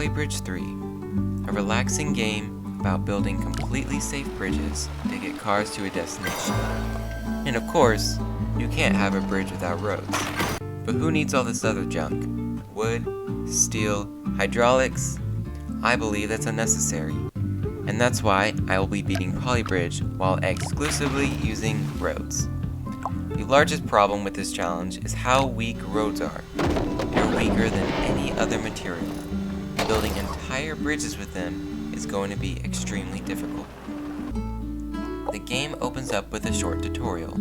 Polybridge 3, a relaxing game about building completely safe bridges to get cars to a destination. And of course, you can't have a bridge without roads. But who needs all this other junk? Wood, steel, hydraulics? I believe that's unnecessary. And that's why I will be beating Polybridge while exclusively using roads. The largest problem with this challenge is how weak roads are. They're weaker than any other material. Building entire bridges with them is going to be extremely difficult. The game opens up with a short tutorial.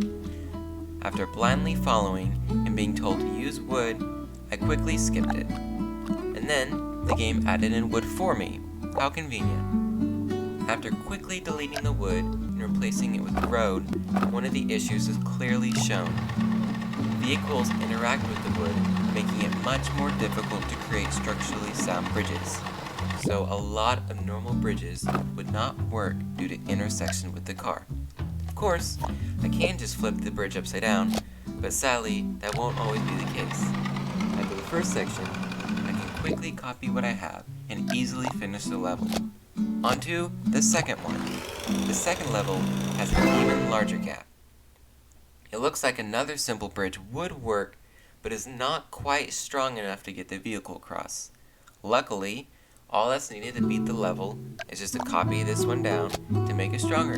After blindly following and being told to use wood, I quickly skipped it. And then, the game added in wood for me. How convenient. After quickly deleting the wood and replacing it with road, one of the issues is clearly shown. Vehicles interact with the wood, making it much more difficult to create structurally sound bridges. So a lot of normal bridges would not work due to intersection with the car. Of course, I can just flip the bridge upside down, but sadly, that won't always be the case. After the first section, I can quickly copy what I have and easily finish the level. Onto the second one. The second level has an even larger gap. It looks like another simple bridge would work, but is not quite strong enough to get the vehicle across. Luckily, all that's needed to beat the level is just to copy this one down to make it stronger.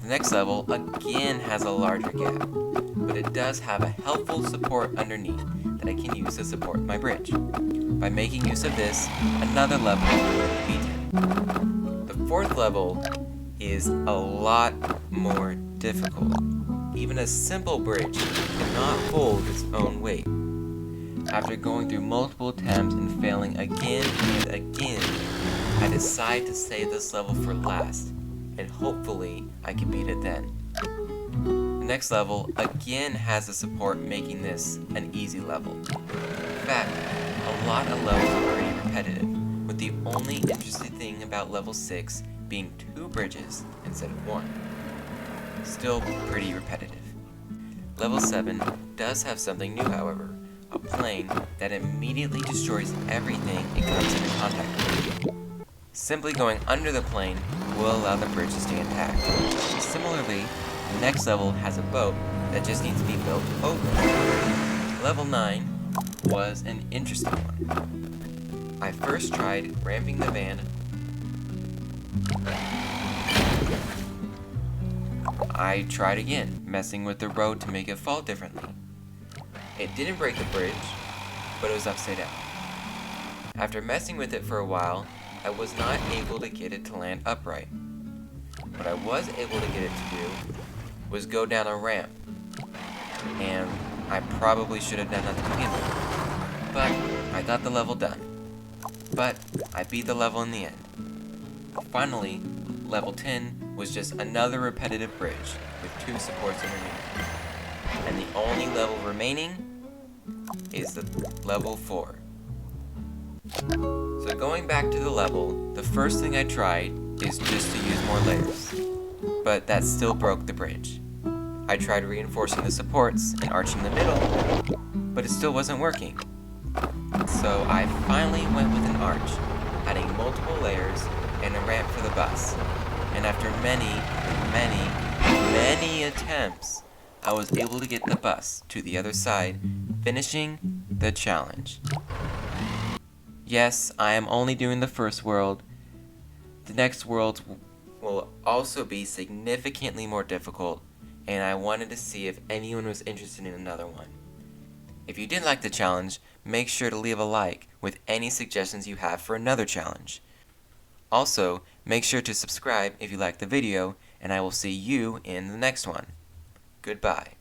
The next level again has a larger gap, but it does have a helpful support underneath that I can use to support my bridge. By making use of this, another level will be beaten. The fourth level is a lot more difficult. Even a simple bridge cannot hold its own weight. After going through multiple attempts and failing again and again, I decide to save this level for last, and hopefully I can beat it then. The next level again has the support, making this an easy level. In fact, a lot of levels are pretty repetitive, with the only interesting thing about level 6 being 2 bridges instead of 1. Still pretty repetitive. Level 7 does have something new, however, a plane that immediately destroys everything it comes into contact with. Simply going under the plane will allow the bridge to stay intact. Similarly, the next level has a boat that just needs to be built over. Level 9 was an interesting one. I first tried ramping the van. I tried again, messing with the road to make it fall differently. It didn't break the bridge, but it was upside down. After messing with it for a while, I was not able to get it to land upright. What I was able to get it to do was go down a ramp, and I probably should have done that to begin with. But I got the level done. But I beat the level in the end. Finally, level 10 was just another repetitive bridge with 2 supports underneath. And the only level remaining is the level 4. So going back to the level, the first thing I tried is just to use more layers, but that still broke the bridge. I tried reinforcing the supports and arching the middle, but it still wasn't working. So I finally went with an arch, adding multiple layers and a ramp for the bus. And after many attempts, I was able to get the bus to the other side, finishing the challenge. Yes, I am only doing the first world. The next worlds will also be significantly more difficult, and I wanted to see if anyone was interested in another one. If you did like the challenge, make sure to leave a like with any suggestions you have for another challenge. Also, make sure to subscribe if you liked the video, and I will see you in the next one. Goodbye.